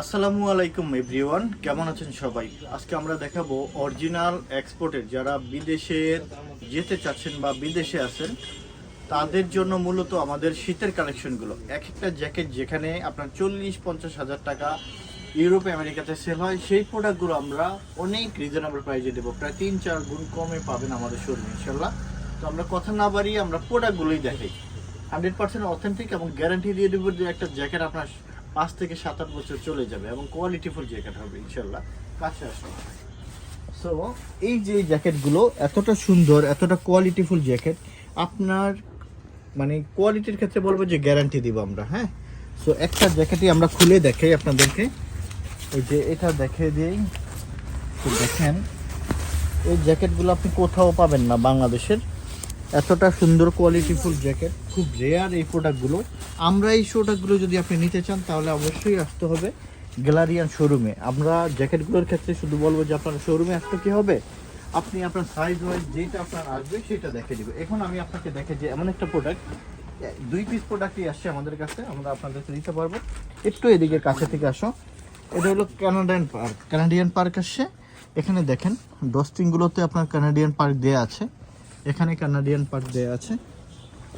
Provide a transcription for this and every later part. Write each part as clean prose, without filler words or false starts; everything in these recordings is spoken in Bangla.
আসসালামু আলাইকুম এভরিওয়ান, কেমন আছেন সবাই? আজকে আমরা দেখাবো অরিজিনাল এক্সপোর্টের যারা বিদেশে যেতে চাচ্ছেন বা বিদেশে আছেন তাদের জন্য মূলত আমাদের শীতের কালেকশনগুলো। এক একটা জ্যাকেট যেখানে আপনার 40-50 হাজার টাকা ইউরোপে আমেরিকাতে সেল হয়, সেই প্রোডাক্টগুলো আমরা অনেক রিজনেবল প্রাইসে দেবো, প্রায় 3-4 গুণ কমে পাবেন আমাদের শোরুমে ইনশাল্লাহ। তো আমরা কথা না বাড়িয়ে আমরা প্রোডাক্টগুলোই দেখাই। 100% অথেন্টিক এবং গ্যারান্টি দিয়ে দেবো যে একটা জ্যাকেট আপনার 5 থেকে 7-8 বছর চলে যাবে এবং কোয়ালিটিফুল জ্যাকেট হবে ইনশাল্লাহ। কাছে আসুন। সো এই যে জ্যাকেটগুলো এতটা সুন্দর, এতটা কোয়ালিটিফুল জ্যাকেট, আপনার মানে কোয়ালিটির ক্ষেত্রে বলবো যে গ্যারান্টি দিব আমরা। হ্যাঁ, সো একটা জ্যাকেটই আমরা খুলে দেখাই আপনাদেরকে। এই যে এটা দেখিয়ে দিই, তো দেখেন এই জ্যাকেটগুলো আপনি কোথাও পাবেন না বাংলাদেশের। এতটা সুন্দর কোয়ালিটিফুল জ্যাকেট, খুব রেয়ার এই প্রোডাক্টগুলো। আমরা এই প্রোডাক্টগুলো যদি আপনি নিতে চান তাহলে অবশ্যই আসতে হবে গ্যালারিয়ান শোরুমে। আমরা জ্যাকেটগুলোর ক্ষেত্রে শুধু বলবো যে আপনার শোরুমে আসতে কি হবে, আপনি আপনার সাইজ ওয়াইজ যেটা আপনার আসবে সেটা দেখে দিবে। এখন আমি আপনাকে দেখে যে এমন একটা প্রোডাক্ট, 2 পিস প্রোডাক্টই আসছে আমাদের কাছে, আমরা আপনাদেরকে দিতে পারবো। একটু এদিকে কাছে থেকে আসো। এটা হলো কানাডিয়ান পার্ক আসছে। এখানে দেখেন ডস্টিংগুলোতে আপনার কানাডিয়ান পার্ক দেয়া আছে, এখানে কানাডিয়ান পার্ক দেয়া আছে।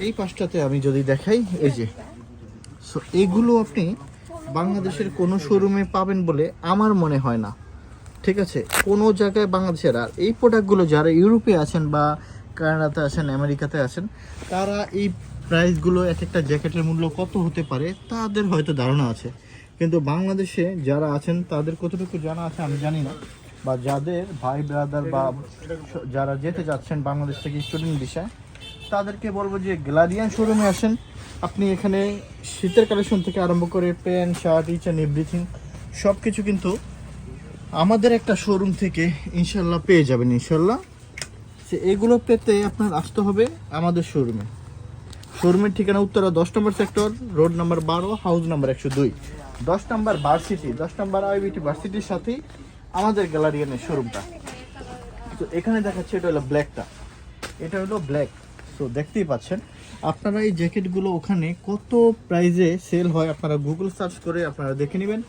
এই পাশটাতে আমি যদি দেখাই, এই যে সো এইগুলো আপনি বাংলাদেশের কোনো শোরুমে পাবেন বলে আমার মনে হয় না, ঠিক আছে, কোনো জায়গায় বাংলাদেশের। আর এই প্রোডাক্টগুলো যারা ইউরোপে আছেন বা কানাডাতে আছেন, আমেরিকাতে আছেন, তারা এই প্রাইসগুলো এক একটা জ্যাকেটের মূল্য কত হতে পারে তাদের হয়তো ধারণা আছে, কিন্তু বাংলাদেশে যারা আছেন তাদের কতটুকু জানা আছে আমি জানি না। বা যাদের ভাই ব্রাদার বা যারা যেতে যাচ্ছেন বাংলাদেশ থেকে স্টুডেন্ট ভিসায়, তাদেরকে বলবো যে গ্যালারিয়ান শোরুমে আসেন। আপনি এখানে শীতের কালেকশন থেকে আরম্ভ করে pant shirt each and everything সব কিছু কিন্তু আমাদের একটা শোরুম থেকে ইনশাল্লাহ পেয়ে যাবেন ইনশাল্লাহ। সে এগুলো পেতে আপনার আসতে হবে আমাদের শোরুমে। শোরুমের ঠিকানা উত্তরা 10 নম্বর sector, road number 12, house number 102, 10 নম্বর ভার্সিটি, 10 নম্বর আইবিটি ভার্সিটির সাথেই আমাদের গ্যালারিয়ানের শোরুমটা। তো এখানে দেখাচ্ছে এটা হলো ব্ল্যাকটা, এটা হলো ব্ল্যাক। সো দেখতেই পাচ্ছেন আপনারা এই জ্যাকেটগুলো ওখানে কত প্রাইজে সেল হয়, আপনারা গুগল সার্চ করে আপনারা দেখে নেবেন।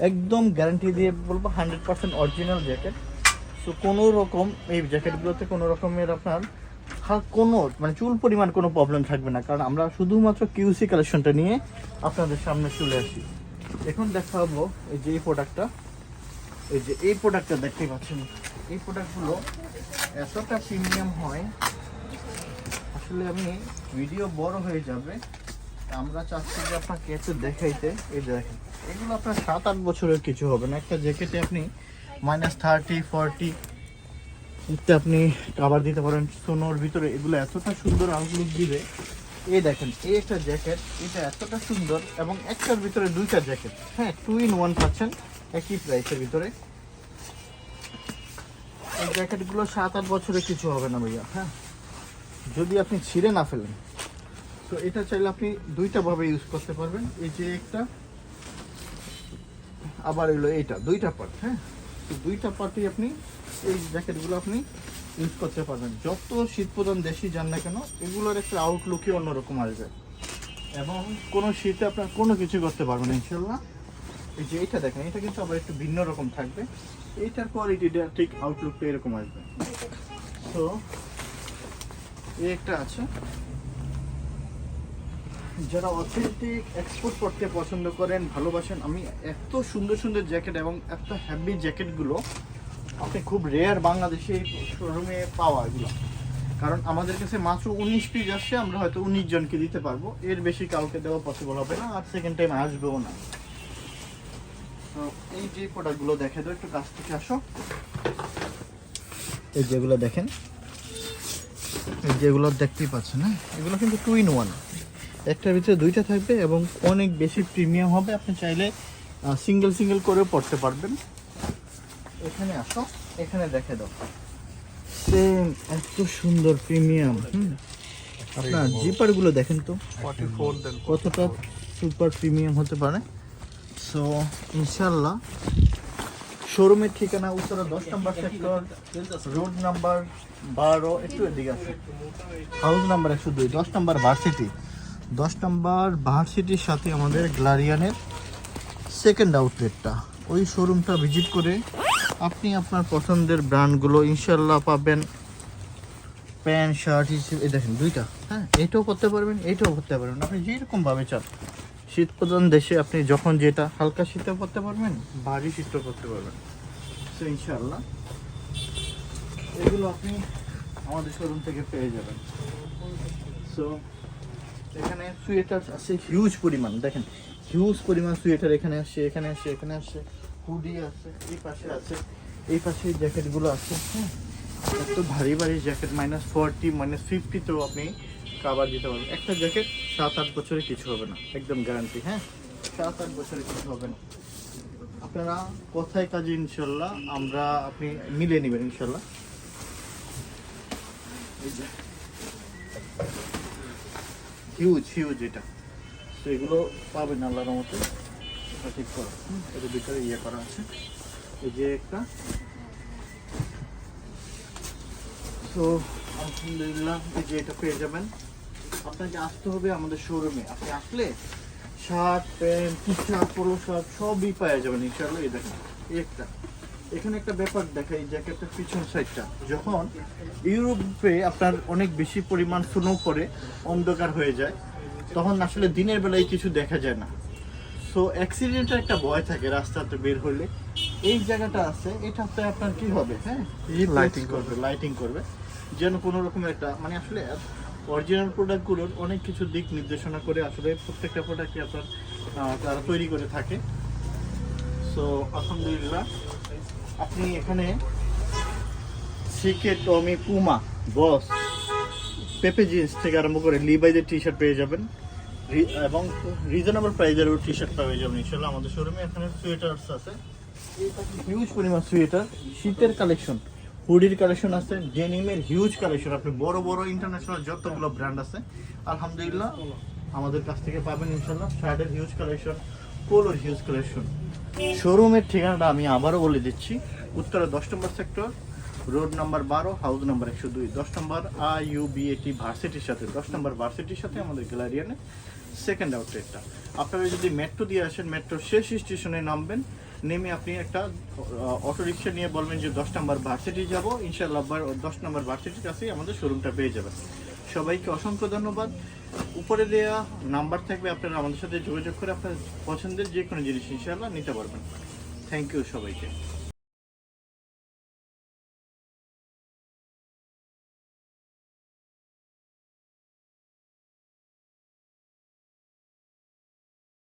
একদম গ্যারান্টি দিয়ে বলবো 100% অরিজিনাল জ্যাকেট। সো কোনো রকম এই জ্যাকেটগুলোতে কোনো রকমের আপনার কোনো মানে চুল পরিমাণ কোনো প্রবলেম থাকবে না, কারণ আমরা শুধুমাত্র কিউসি কালেকশনটা নিয়ে আপনাদের সামনে চলে আসি। এখন দেখাবো এই যে এই প্রোডাক্টটা, এই যে এই প্রোডাক্টটা দেখতেই পাচ্ছেন। এই প্রোডাক্টগুলো এতটা প্রিমিয়াম হয়, আসলে আমি ভিডিও বড় হয়ে যাবে, আমরা চাচ্ছি যে আপনাকে একটু দেখাইতে। এই দেখেন এগুলো আপনার 7-8 বছরের কিছু হবে না। একটা জ্যাকেটে আপনি -30-40 আপনি কাভার দিতে পারেন সোনোর ভিতরে। এগুলো এতটা সুন্দর আউটলুক দিবে। এই দেখেন এই একটা জ্যাকেট, এটা এতটা সুন্দর, এবং একটার ভিতরে 2টা জ্যাকেট, হ্যাঁ 2 in 1 পাচ্ছেন একই প্রাইসের ভিতরে। এই জ্যাকেটগুলো 7-8 বছরের কিছু হবে না ভাইয়া, হ্যাঁ, যদি আপনি ছিঁড়ে না ফেলেন। তো এটা চাইলে আপনি 2টা ভাবে ইউজ করতে পারবেন। এই যে একটা, আবার এলো এইটা, 2টা পার্ট। হ্যাঁ, তো 2টা পার্টই আপনি এই জ্যাকেটগুলো আপনি ইউজ করতে পারবেন। যত শীত প্রধান দেশই যান না কেন, এগুলোর একটা আউটলুকই অন্যরকম আসবে, এবং কোনো শীতে আপনার কোনো কিছু করতে পারবেন ইনশাল্লাহ। এই যে এইটা দেখেন, এটা কিন্তু আবার একটু ভিন্ন রকম থাকবে, এইটার কোয়ালিটিটা ঠিক আউটলুকটা এরকম আসবে। তো এই একটা আছে, যারা অথেন্টিক এক্সপোর্ট করতে পছন্দ করেন, ভালোবাসেন, আমি এত সুন্দর সুন্দর জ্যাকেট এবং এত হ্যাভি জ্যাকেটগুলো আপনি খুব রেয়ার বাংলাদেশে এই শোরুমে পাওয়া এগুলো, কারণ আমাদের কাছে মাত্র 19 পিস আসছে, আমরা হয়তো 19 জনকে দিতে পারবো, এর বেশি কাউকে দেওয়া পসিবল হবে না, আর সেকেন্ড টাইম আসবেও না। তো এই যে প্রোডাক্টগুলো দেখে দাও, একটু কাছ থেকে আসো। এই যেগুলো দেখেন, এই যেগুলো দেখতেই পাচ্ছেন, হ্যাঁ, এগুলো কিন্তু 2 in 1, একটার ভিতরে 2টা থাকবে এবং অনেক বেশি প্রিমিয়াম হবে। আপনি চাইলে সিঙ্গেল সিঙ্গেল করেও পড়তে পারবেন। এখানে আসো, এখানে দেখে দাও, সেম এত সুন্দর প্রিমিয়াম। আপনার জিপারগুলো দেখেন তো 44 দেন কতটা সুপার প্রিমিয়াম হতে পারে। সো ইনশাল্লাহ শোরুমের ঠিকানা উত্তরা 10 নম্বর সেক্টর, রোড নাম্বার 12, একটু এদিকে আছে, হাউস নাম্বার 102, 10 নম্বর ভার্সিটি, 10 নম্বর ভার্সিটির সাথে আমাদের গ্যালারিয়ানের সেকেন্ড আউটলেটটা, ওই শোরুমটা ভিজিট করে আপনি আপনার পছন্দের ব্র্যান্ডগুলো ইনশাল্লাহ পাবেন। প্যান্ট শার্ট হিসেবে এই দেখেন দুইটা, হ্যাঁ এইটাও করতে পারবেন, এইটাও করতে পারবেন, আপনি যেরকমভাবে চান। শীত প্রধান দেশে আপনি যখন যেটা হালকা শীতও করতে পারবেন, ভারী শীতও করতে পারবেন। তো ইনশাল্লাহ এগুলো আপনি আমাদের শোরুম থেকে পেয়ে যাবেন। সো এখানে সোয়েটার আছে হিউজ পরিমাণ, দেখেন হিউজ পরিমাণ সোয়েটার এখানে আসছে, এখানে আসছে, এখানে আসছে, হুডি আছে, এই পাশে আছে, এই পাশে জ্যাকেটগুলো আছে। হ্যাঁ, এত ভারী ভারী জ্যাকেট -40 -50তেও আপনি কাভার দিতে পারবেন। একটা জ্যাকেট 7-8 বছরে কিছু হবে না, একদম গ্যারান্টি। হ্যাঁ, 7-8 বছরে কিছু হবে না। আপনারা কোথায় কাজে ইনশাল্লাহ আমরা আপনি মিলিয়ে নেবেন ইনশাল্লাহ। হিউজ হিউজ এটা, তো এগুলো পাবেন আল্লাহর রহমতে। এটা ঠিক করা, এটার ভিতরে ইয়ে করা আছে, এই যে একটা। তো আলহামদুলিল্লাহ এই যে এটা পেয়ে যাবেন। আপনাকে আসতে হবে আমাদের শোরুমে, আপনি আসলে shirt pant T shirt polo shirt সবই পাওয়া যাবেন ইনশাআল্লাহ। এই দেখেন এই একটা, এখানে একটা ব্যাপার দেখাই, জ্যাকেটের পিছন সাইডটা যখন ইউরোপে আপনার অনেক বেশি পরিমাণ স্নো পড়ে, অন্ধকার হয়ে যায়, তখন আসলে দিনের বেলায় কিছু দেখা যায় না। সো অ্যাক্সিডেন্টের একটা ভয় থাকে রাস্তাতে বের হলে। এই জায়গাটা আছে, এটাতে আপনার কি হবে, হ্যাঁ লাইটিং করবে যেন কোনো রকমের একটা মানে আসলে অরিজিনাল প্রোডাক্টগুলোর অনেক কিছু দিক নির্দেশনা করে আসলে প্রত্যেকটা প্রোডাক্টই আপনার তারা তৈরি করে থাকে। সো আলহামদুলিল্লাহ আপনি এখানে সিকে, টমি, পুমা, বস, পেপে জিন্স থেকে আরম্ভ করে লিভাইজের টি শার্ট পেয়ে যাবেন এবং রিজনেবল প্রাইজের টি শার্ট পেয়ে যাবেন ইনশাল্লাহ আমাদের শোরুমে। এখানে সোয়েটার্স আছে, হিউজ পরিমাণ সোয়েটার, শীতের কালেকশন, হুডির কালেকশন আছে, ডেনিমের হিউজ কালেকশন। আপনি বড় বড় ইন্টারন্যাশনাল যতগুলো ব্র্যান্ড আছে আলহামদুলিল্লাহ আমাদের কাছ থেকে পাবেন ইনশাল্লাহ। শার্টের হিউজ কালেকশন, পোলোর হিউজ কালেকশন। শোরুমের ঠিকানাটা আমি আবারও বলে দিচ্ছি, উত্তরা 10 নম্বর sector, road number 12, house number 102, 10 নম্বর IUBAT ভার্সিটির সাথে, 10 নম্বর ভার্সিটির সাথে আমাদের গ্যালারিয়ানে সেকেন্ড আউটলেটটা। আপনারা যদি মেট্রো দিয়ে আসেন, মেট্রোর শেষ স্টেশনে নামবেন, নেমে আপনি একটা অটোরিকশা নিয়ে বলবেন যে 10 নম্বর ভার্সিটি যাব, ইনশাআল্লাহ 10 নম্বর ভার্সিটির কাছেই আমাদের শোরুমটা পেয়ে যাবেন। সবাইকে অসংখ্য ধন্যবাদ। উপরে দেওয়া নাম্বার থাকবে, আপনারা আমাদের সাথে যোগাযোগ করে আপনার পছন্দের যে কোনো জিনিস ইনশাআল্লাহ নিতে পারবেন। থ্যাংক ইউ সবাইকে।